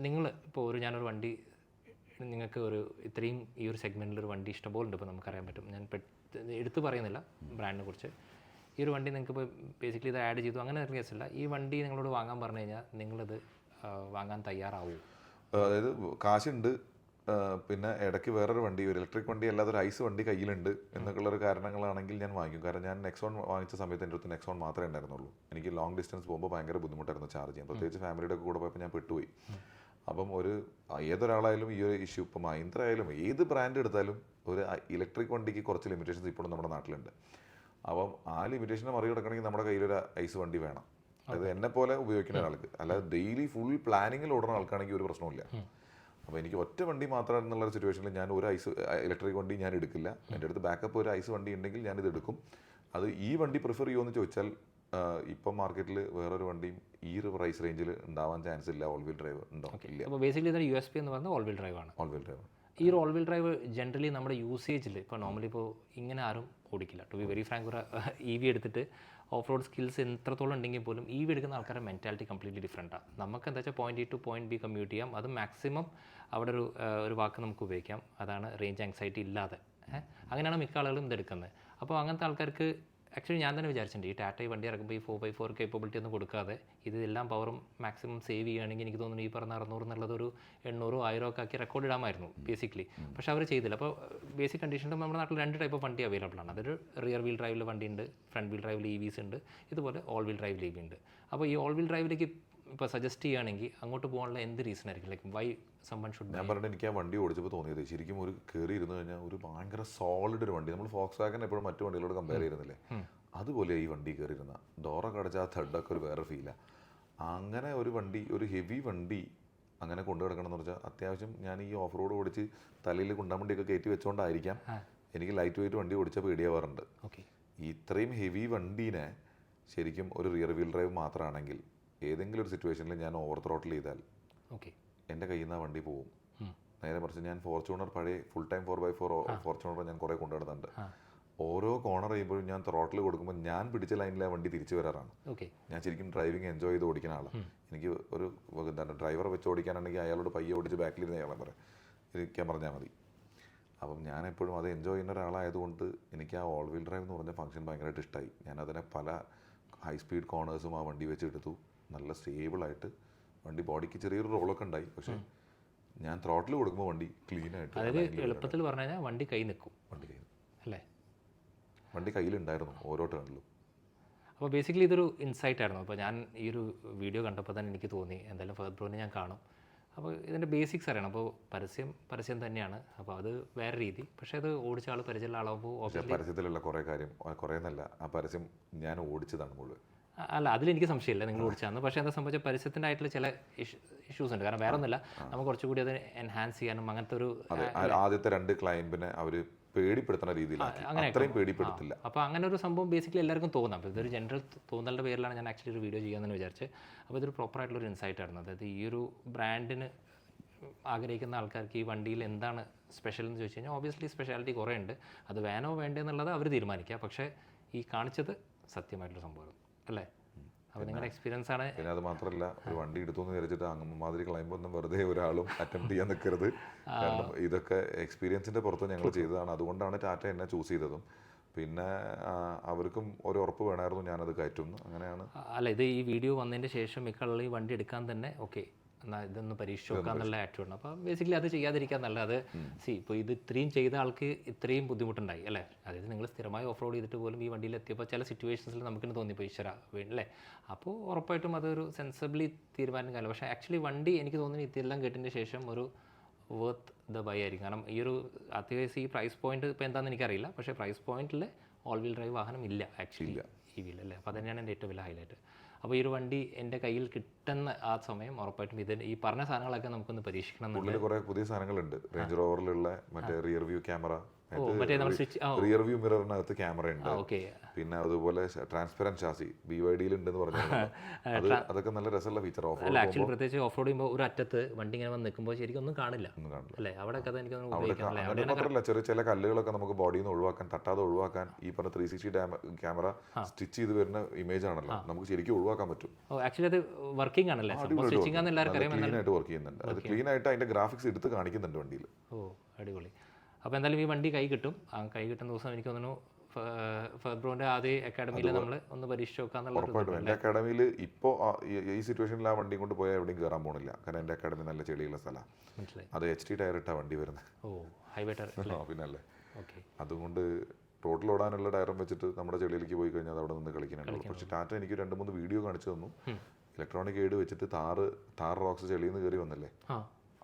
നിങ്ങൾ ഇപ്പോൾ ഞാനൊരു വണ്ടി നിങ്ങൾക്ക് ഇത്രയും ഈ ഒരു സെഗ്മെൻറ്റിലൊരു വണ്ടി ഇഷ്ടംപോലെ ഉണ്ട്. ഇപ്പോൾ നമുക്കറിയാൻ പറ്റും. ഞാൻ എടുത്തു പറയുന്നില്ല ബ്രാൻഡിനെ കുറിച്ച്. ഈ ഒരു വണ്ടി നിങ്ങൾക്ക് ഇപ്പോൾ ബേസിക്കലി ഇത് ആഡ് ചെയ്തു അങ്ങനെ ഒരു കേസില്ല. ഈ വണ്ടി നിങ്ങളോട് വാങ്ങാൻ പറഞ്ഞു കഴിഞ്ഞാൽ നിങ്ങളിത് വാങ്ങാൻ തയ്യാറാവും? അതായത് കാശുണ്ട്, പിന്നെ ഇടയ്ക്ക് വേറൊരു വണ്ടി, ഒരു ഇലക്ട്രിക് വണ്ടി അല്ലാതെ ഒരു ഐസ് വണ്ടി കയ്യിലുണ്ട് എന്നൊക്കെയുള്ളൊരു കാരണങ്ങളാണെങ്കിൽ ഞാൻ വാങ്ങിക്കും. കാരണം ഞാൻ നെക്സോൺ വാങ്ങിച്ച സമയത്ത് എൻ്റെ അടുത്ത് നെക്സോൺ മാത്രമേ ഉണ്ടായിരുന്നുള്ളൂ. എനിക്ക് ലോങ് ഡിസ്റ്റൻസ് പോകുമ്പോൾ ഭയങ്കര ബുദ്ധിമുട്ടായിരുന്നു ചാർജ് ചെയ്യാൻ. പ്രത്യേകിച്ച് ഫാമിലിയുടെ കൂടെ പോയപ്പോൾ ഞാൻ പെട്ടുപോയി. അപ്പം ഏതൊരാളായാലും ഈ ഒരു ഇഷ്യൂ, ഇപ്പോൾ മഹീന്ദ്ര ആയാലും ഏത് ബ്രാൻഡ് എടുത്താലും ഒരു ഇലക്ട്രിക് വണ്ടിക്ക് കുറച്ച് ലിമിറ്റേഷൻസ് ഇപ്പോഴും നമ്മുടെ നാട്ടിലുണ്ട്. അപ്പം ആ ലിമിറ്റേഷനെ മറികടക്കണമെങ്കിൽ നമ്മുടെ കയ്യിലൊരു ഐസ് വണ്ടി വേണം. അത് എന്നെ പോലെ ഉപയോഗിക്കുന്ന ഒരാൾക്ക്. അല്ലാതെ ഡെയിലി ഫുൾ പ്ലാനിങ്ങിൽ ഓടുന്ന ആൾക്കാണെങ്കിൽ ഒരു പ്രശ്നമില്ല. അപ്പോൾ എനിക്ക് ഒറ്റ വണ്ടി മാത്രം എന്നുള്ള സിറ്റുവേഷനിൽ ഞാൻ ഒരു ഇലക്ട്രിക് വണ്ടി ഞാൻ എടുക്കില്ല. എൻ്റെ അടുത്ത് ബാക്കപ്പ് ഒരു ഐസ് വണ്ടി ഉണ്ടെങ്കിൽ ഞാനിത് എടുക്കും. അത് ഈ വണ്ടി പ്രിഫർ ചെയ്യുമെന്ന് ചോദിച്ചാൽ ഇപ്പം മാർക്കറ്റിൽ വേറൊരു വണ്ടിയും ഈ ഒരു പ്രൈസ് റേഞ്ചിൽ ഉണ്ടാവാൻ ചാൻസ് ഇല്ല. ഓൾ വീൽ ഡ്രൈവ് ഉണ്ടോ? ഇല്ല. അപ്പോൾ ബേസിക്കലി ഇതിൻ്റെ USP എന്ന് പറയുന്നത് ഓൾ വീൽ ഡ്രൈവ് ആണ്. All wheel drive. ഈ ഒരു ഓൾ വീൽ ഡ്രൈവ് ജനറലി നമ്മുടെ യൂസേജിൽ ഇപ്പോൾ നോർമലി ഇപ്പോൾ ഇങ്ങനെ ആരും ഓടിക്കില്ല. ടു ബി വെരി ഫ്രാങ്ക്, ഒരു EV എടുത്തിട്ട് ഓഫ് റോഡ് സ്കിൽസ് എത്രത്തോളം ഉണ്ടെങ്കിൽ പോലും EV എടുക്കുന്ന ആൾക്കാരുടെ മെൻറ്റാലിറ്റി കംപ്ലീറ്റ്ലി ഡിഫറെൻറ്റാണ്. നമുക്ക് എന്താ വെച്ചാൽ point A to point B commute ചെയ്യാം. അത് മാക്സിമം അവിടെ ഒരു വാക്ക് നമുക്ക് ഉപയോഗിക്കാം, അതാണ് റേഞ്ച് ആങ്സൈറ്റി ഇല്ലാതെ. അങ്ങനെയാണ് മിക്ക ആളുകളും ഇതെടുക്കുന്നത്. അപ്പോൾ അങ്ങനത്തെ ആൾക്കാർക്ക് ആക്ച്വലി ഞാൻ തന്നെ വിചാരിച്ചിട്ടുണ്ട് ഈ ടാറ്റ ഈ വണ്ടി ഇറക്കുമ്പോൾ ഈ 4x4 കേപ്പബിലിറ്റി ഒന്നും കൊടുക്കാതെ ഇതെല്ലാം പവറും മാക്സിമം സേവ് ചെയ്യുകയാണെങ്കിൽ എനിക്ക് തോന്നുന്നു ഈ പറഞ്ഞ 600 എന്നുള്ളത് ഒരു 800 1000 ഒക്കെ ആക്കി റെക്കോർഡ് ഇടാമായിരുന്നു ബേസിക്കലി. പക്ഷേ അവർ ചെയ്തില്ല. അപ്പോൾ ബേസിക് കണ്ടീഷനിൽ നമ്മുടെ നാട്ടിൽ 2 ടൈപ്പ് ഓഫ് വണ്ടി അവൈലബിൾ ആണ്. അതൊരു റിയർ വീൽ ഡ്രൈവിൽ വണ്ടി ഉണ്ട്, ഫ്രണ്ട് വീൽ ഡ്രൈവിൽ EVs ഉണ്ട്, ഇതുപോലെ ഓൾ വീൽ ഡ്രൈവിൽ EV ഉണ്ട്. അപ്പോൾ ഈ ഓൾ വീൽ ഡ്രൈവിലേക്ക് ഇപ്പോൾ സജസ്റ്റ് ചെയ്യുകയാണെങ്കിൽ അങ്ങോട്ട് പോകാനുള്ള എന്ത് റീസൺ ആയിരിക്കും? Like why someone should? ഞാൻ പറഞ്ഞിട്ട് എനിക്ക് ആ വണ്ടി ഓടിച്ചപ്പോൾ തോന്നിയത് ശരിക്കും ഒരു കയറി ഇരുന്ന് കഴിഞ്ഞാൽ ഒരു ഭയങ്കര സോളിഡ് ഒരു വണ്ടി. നമ്മൾ ഫോക്സ് വാഗൻ എപ്പോഴും മറ്റു വണ്ടികളോട് കമ്പയർ ചെയ്യുന്നില്ലേ, അതുപോലെ ഈ വണ്ടി കയറിയിരുന്ന ഡോറൊക്കെ അടച്ച ആ ഥഡൊക്കെ ഒരു വേറെ ഫീലാണ്. അങ്ങനെ ഒരു വണ്ടി, ഒരു ഹെവി വണ്ടി അങ്ങനെ കൊണ്ടു കിടക്കണം എന്ന് വെച്ചാൽ അത്യാവശ്യം ഞാൻ ഈ ഓഫ് റോഡ് ഓടിച്ച് തലയിൽ കുണ്ടാമണ്ടിയൊക്കെ കയറ്റി വെച്ചുകൊണ്ടായിരിക്കാം എനിക്ക് ലൈറ്റ് വെയിറ്റ് വണ്ടി ഓടിച്ചാൽ പേടിയാവാറുണ്ട്. ഇത്രയും ഹെവി വണ്ടീനെ ശരിക്കും ഒരു റിയർ വീൽ ഡ്രൈവ് മാത്രമാണെങ്കിൽ ഏതെങ്കിലും ഒരു സിറ്റുവേഷനിൽ ഞാൻ ഓവർ ത്രോട്ടിൽ ചെയ്താൽ എൻ്റെ കയ്യിൽ നിന്ന് ആ വണ്ടി പോകും. നേരെ മറിച്ച് ഞാൻ ഫോർച്യൂണർ പഴയ ഫുൾ ടൈം 4x4 ഫോർച്യൂണർ ഞാൻ കുറേ കൊണ്ടുനടന്നുണ്ട്. ഓരോ കോർണർ ചെയ്യുമ്പോഴും ഞാൻ ത്രോട്ടിൽ കൊടുക്കുമ്പോൾ ഞാൻ പിടിച്ച ലൈനിൽ ആ വണ്ടി തിരിച്ചു വരാറാണ്. ഞാൻ ശരിക്കും ഡ്രൈവിംഗ് എൻജോയ് ചെയ്ത് ഓടിക്കുന്ന ആളാണ്. എനിക്ക് ഒരു എന്താണ് ഡ്രൈവറെ വെച്ച് ഓടിക്കാനാണെങ്കിൽ അയാളോട് പയ്യെ ഓടിച്ച് ബാക്കിലിരുന്ന് അയാളെ ഇരിക്കാൻ പറഞ്ഞാൽ മതി. അപ്പം ഞാൻ എപ്പോഴും അത് എൻജോയ് ചെയ്യുന്ന ഒരാളായതുകൊണ്ട് എനിക്ക് ആ ഓൾ വീൽ ഡ്രൈവ് എന്ന് പറഞ്ഞ ഫംഗ്ഷൻ ഭയങ്കരമായിട്ട് ഇഷ്ടമായി. ഞാനതിനെ പല ഹൈ സ്പീഡ് കോർണേഴ്സും ആ വണ്ടി വെച്ച് എടുത്തു. നല്ല സ്റ്റേബിളായിട്ട് വണ്ടി ബോഡിക്ക് ചെറിയൊരു റോളൊക്കെ ഉണ്ടായി. പക്ഷേ ഞാൻ ത്രോട്ടിൽ കൊടുക്കുമ്പോൾ വണ്ടി ക്ലീൻ ആയിട്ട്, അതായത് എളുപ്പത്തിൽ പറഞ്ഞു കഴിഞ്ഞാൽ വണ്ടി കൈ നിൽക്കും. വണ്ടി കൈ അല്ലേ? വണ്ടി കയ്യിലുണ്ടായിരുന്നു ഓരോ ടേണിലും. അപ്പോൾ ബേസിക്കലി ഇതൊരു ഇൻസൈറ്റ് ആയിരുന്നു. അപ്പോൾ ഞാൻ ഈ ഒരു വീഡിയോ കണ്ടപ്പോൾ തന്നെ എനിക്ക് തോന്നി എന്തായാലും ഫഹദ് ബ്രോനെ ഞാൻ കാണും. അപ്പോൾ ഇതിൻ്റെ ബേസിക്സ് അറിയണം. അപ്പോൾ പരസ്യം തന്നെയാണ്. അപ്പോൾ അത് വേറെ രീതി. പക്ഷേ അത് ഓടിച്ച ആൾ പരിചയമുള്ള ആളാകുമ്പോൾ പരസ്യത്തിലുള്ള കുറേ കാര്യം, കുറേ എന്നല്ല, ആ പരസ്യം ഞാൻ ഓടിച്ചതാണ് മുഴുവൻ. അല്ല, അതിലെനിക്ക് സംശയമില്ല നിങ്ങൾ ഓടിച്ചാന്ന്. പക്ഷേ എന്താ സംഭവിച്ചാൽ പരസ്യത്തിൻ്റെ ആയിട്ടുള്ള ചില ഇഷ്യൂസ് ഉണ്ട്. കാരണം വേറെ ഒന്നുമില്ല, നമുക്ക് കുറച്ചുകൂടി അത് എൻഹാൻസ് ചെയ്യാനും അങ്ങനത്തെ ഒരു ആദ്യത്തെ 2 ക്ലയൻറ്റിനെ അവർ പേടിപ്പെടുത്തുന്ന രീതിയിലാണ്, അത്രയും പേടിപ്പെടുത്തില്ല. അപ്പോൾ അങ്ങനെ ഒരു സംഭവം ബേസിക്കലി എല്ലാവർക്കും തോന്നാം. അപ്പോൾ ഇതൊരു ജനറൽ തോന്നലിൻ്റെ പേരിലാണ് ഞാൻ ആക്ച്വലി ഒരു വീഡിയോ ചെയ്യാമെന്ന് വിചാരിച്ച്. അപ്പോൾ ഇതൊരു പ്രോപ്പറായിട്ടുള്ളൊരു ഇൻസൈറ്റ് ആയിരുന്നു. അതായത് ഈ ഒരു ബ്രാൻഡിന് ആഗ്രഹിക്കുന്ന ആൾക്കാർക്ക് ഈ വണ്ടിയിൽ എന്താണ് സ്പെഷ്യൽ എന്ന് ചോദിച്ചു കഴിഞ്ഞാൽ ഓബിയസ്ലി സ്പെഷ്യാലിറ്റി കുറേ ഉണ്ട്. അത് വേണോ വേണ്ടോ എന്നുള്ളത് അവർ തീരുമാനിക്കുക. പക്ഷേ ഈ കാണിച്ചത് സത്യമായിട്ടുള്ള സംഭവം അല്ലേ? അപ്പോൾ നിങ്ങളുടെ എക്സ്പീരിയൻസ് ആണ്. പിന്നെ അത് മാത്രമല്ല, ഒരു വണ്ടി എടുത്തു എന്ന് വിചാരിച്ചിട്ട് മാതിരി ക്ലൈംബ് ഒന്നും വെറുതെ ഒരാളും അറ്റംപ്റ്റ് ചെയ്യാൻ നിൽക്കരുത്. കാരണം ഇതൊക്കെ എക്സ്പീരിയൻസിൻ്റെ പുറത്ത് ഞങ്ങൾ ചെയ്തതാണ്. അതുകൊണ്ടാണ് ടാറ്റ എന്നെ ചൂസ് ചെയ്തതും. പിന്നെ അവർക്കും ഒരു ഉറപ്പ് വേണമായിരുന്നു ഞാനത് കയറ്റുന്നു. അങ്ങനെയാണ്. അല്ല, ഇത് ഈ വീഡിയോ വന്നതിൻ്റെ ശേഷം മിക്കുള്ള ഈ വണ്ടി എടുക്കാൻ തന്നെ ഓക്കെ എന്നാൽ ഇതൊന്ന് പരീക്ഷിച്ച് നോക്കാന്നുള്ള ആറ്റിറ്റ്യൂഡ്. അപ്പോൾ ബേസിക്കലി അത് ചെയ്യാതിരിക്കാൻ നല്ലത്. ഇപ്പോൾ ഇത് ഇത്രയും ചെയ്ത ആൾക്ക് ഇത്രയും ബുദ്ധിമുട്ടുണ്ടായി അല്ലേ? അതായത് നിങ്ങൾ സ്ഥിരമായി ഓഫ് റോഡ് ചെയ്തിട്ട് പോലും ഈ വണ്ടിയിൽ എത്തിയപ്പോൾ ചില സിറ്റുവേഷൻസിൽ നമുക്കിന് തോന്നിപ്പോൾ ഈശ്വര അല്ലേ? അപ്പോൾ ഉറപ്പായിട്ടും അതൊരു സെൻസിബിളി തീരുമാനം കാലം. പക്ഷേ ആക്ച്വലി വണ്ടി എനിക്ക് തോന്നുന്നു ഇതെല്ലാം കേട്ടതിന് ശേഷം വർത്ത് ദ ബൈ ആയിരിക്കും. കാരണം ഈ ഒരു അത്യാവശ്യം ഈ പ്രൈസ് പോയിന്റ് ഇപ്പോൾ എന്താണെന്ന് എനിക്കറിയില്ല, പക്ഷേ പ്രൈസ് പോയിന്റിൽ ഓൾ വീൽ ഡ്രൈവ് വാഹനം ഇല്ല ആക്ച്വലി ഈ വീൽ അല്ലേ. അപ്പോൾ അത് തന്നെയാണ് എൻ്റെ ഏറ്റവും വലിയ ഹൈലൈറ്റ്. അപ്പോൾ ഈ ഒരു വണ്ടി എൻ്റെ കയ്യിൽ കിട്ടുന്ന ആ സമയം ഉറപ്പായിട്ടും ഇത് ഈ പറഞ്ഞ സാധനങ്ങളൊക്കെ നമുക്കൊന്ന് പരീക്ഷിക്കണം എന്നുണ്ട്. ഉള്ളിൽ കുറേ പുതിയ സാധനങ്ങളുണ്ട്. റേഞ്ച് റോവറിലുള്ള മറ്റേ റിയർ വ്യൂ ക്യാമറ, മറ്റേ നമ്മൾ സ്വിച്ച് റിയർ വ്യൂ മിററിനകത്ത് ക്യാമറ ഉണ്ട്. ഓക്കെ. പിന്നെ അതുപോലെ ട്രാൻസ്പെറന്റ് ഷാസി BYD ഉണ്ടെന്ന് പറഞ്ഞാൽ അതൊക്കെ നല്ല രസമുള്ള ഫീച്ചർ. ഓഫ് അല്ല ആക്ച്വലി പ്രത്യേകിച്ച് ഓഫ് റോഡ് ചെയ്യുമ്പോൾ ഒരു അറ്റത്ത് വണ്ടി ഇങ്ങനെ വന്ന് നിൽക്കുമ്പോൾ ശരിക്കും ഒന്നും കാണില്ല അല്ലേ. അവിടെ കഥ എനിക്കൊന്നും ഉപയോഗിക്കാനില്ല. മാത്രമല്ല ചില കല്ലുകളൊക്കെ നമുക്ക് ബോഡിയിൽ നിന്ന് ഒഴിവാക്കാൻ, തട്ടാതെ ഒഴിവാക്കാൻ ഈ പറഞ്ഞ 360 ക്യാമറ സ്റ്റിച്ച് ചെയ്ത് വരുന്ന ഇമേജ് ആണല്ലോ, നമുക്ക് ശരിക്കും ഒഴിവാക്കാൻ പറ്റും. ആക്ച്വലി അത് വർക്കിംഗ് ആണല്ലേ, സ്വിച്ചിങ് ആണെന്ന് എല്ലാവർക്കും അറിയാം. ക്ലീൻ ആയിട്ട് വർക്ക് ചെയ്യുന്നുണ്ട്. അത് ക്ലീൻ ആയിട്ട് അതിന്റെ ഗ്രാഫിക്സ് എടുത്ത് കാണിക്കുന്നുണ്ട് വണ്ടിയിൽ. ഓ അടിപൊളി. അപ്പോൾ എന്തായാലും ഈ വണ്ടി കൈ കിട്ടും. ആ കൈ കിട്ടുന്ന ദിവസം എനിക്ക് തോന്നുന്നു ഫെബ്രുവരിൻ്റെ ആദ്യ അക്കാഡമിയിൽ നമ്മൾ ഒന്ന് പരീക്ഷിച്ച് നോക്കാന്നുള്ള. ഉറപ്പായിട്ടും എൻ്റെ അക്കാഡമിയിൽ ഇപ്പോൾ ഈ സിറ്റുവേഷനിൽ ആ വണ്ടി കൊണ്ട് പോയാൽ എവിടെയും കയറാൻ പോകണില്ല. കാരണം എൻ്റെ അക്കാഡമി നല്ല ചെളിയുള്ള സ്ഥലമാണ്. മനസ്സിലായി. അത് HT ടയറിട്ടാണ് വണ്ടി വരുന്നത്. ഓ ഹൈവേ ടയർ. പിന്നല്ലേ. ഓക്കെ. അതുകൊണ്ട് റോഡിൽ ഓടാനുള്ള ടയറും വെച്ചിട്ട് നമ്മുടെ ചെളിയിലേക്ക് പോയി കഴിഞ്ഞാൽ അത് അവിടെ നിന്ന് കളിക്കുന്നുണ്ട്. പക്ഷേ ടാറ്റ എനിക്ക് 2-3 വീഡിയോ കാണിച്ചു തന്നു. ഇലക്ട്രോണിക് എയ്ഡ് വെച്ചിട്ട് താർ റോക്സ് ചെളിയിൽ നിന്ന് കയറി വന്നല്ലേ,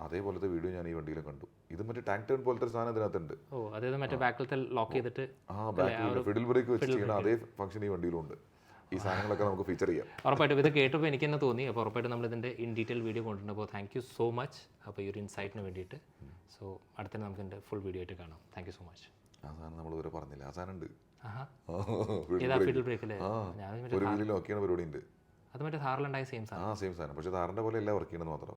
അതേപോലത്തെ വീഡിയോ ഞാൻ ഈ വണ്ടിയിലും കണ്ടു. ഇത് മറ്റേ ടാങ്ക് ടേൺ പോലത്തെ ഒരു സാധനം ഇതിനകത്തുണ്ട്. ഓ അതായത് മറ്റേ ബാക്കിലത്തെ ലോക്ക് ചെയ്തിട്ട് ബാക്കിൽ ഫിഡിൽ ബ്രേക്ക് വെച്ച് ചെയ്യുന്ന അതേ ഫംഗ്ഷൻ ഈ വണ്ടിയിലും ഉണ്ട്. ഈ സാധനങ്ങളൊക്കെ നമുക്ക് ഫീച്ചർ ചെയ്യാം. ഉറപ്പായിട്ടും ഇത് കേട്ടപ്പോൾ എനിക്ക് തന്നെ തോന്നി. അപ്പോൾ ഉറപ്പായിട്ടും നമ്മൾ ഇതിൻ്റെ ഇൻ ഡീറ്റെയിൽ വീഡിയോ കൊണ്ടുണ്ട്. അപ്പോൾ താങ്ക് യു സോ മച്ച്. അപ്പോൾ ഈ ഒരു ഇൻസൈറ്റിന് വേണ്ടിയിട്ട്. സോ അടുത്ത നമുക്ക് ഇതിൻ്റെ ഫുൾ വീഡിയോ ആയിട്ട് കാണാം. Thank you so much. ആ സാധനം നമ്മൾ ഇതുവരെ പറഞ്ഞില്ല. ആ സാധനം ഉണ്ട്. ഫിഡിൽ ബ്രേക്ക് അല്ലേ. ഒരു വീലിൽ ലോക്ക് ചെയ്യുന്ന പരിപാടി ഉണ്ട്. അത് മറ്റേ താറിലുണ്ടായ സെയിം സാധനം. സെയിം സാധനം. പക്ഷേ താറിൻ്റെ പോലെ എല്ലാം വർക്ക് ചെയ്യണമെന്ന് മാത്രം.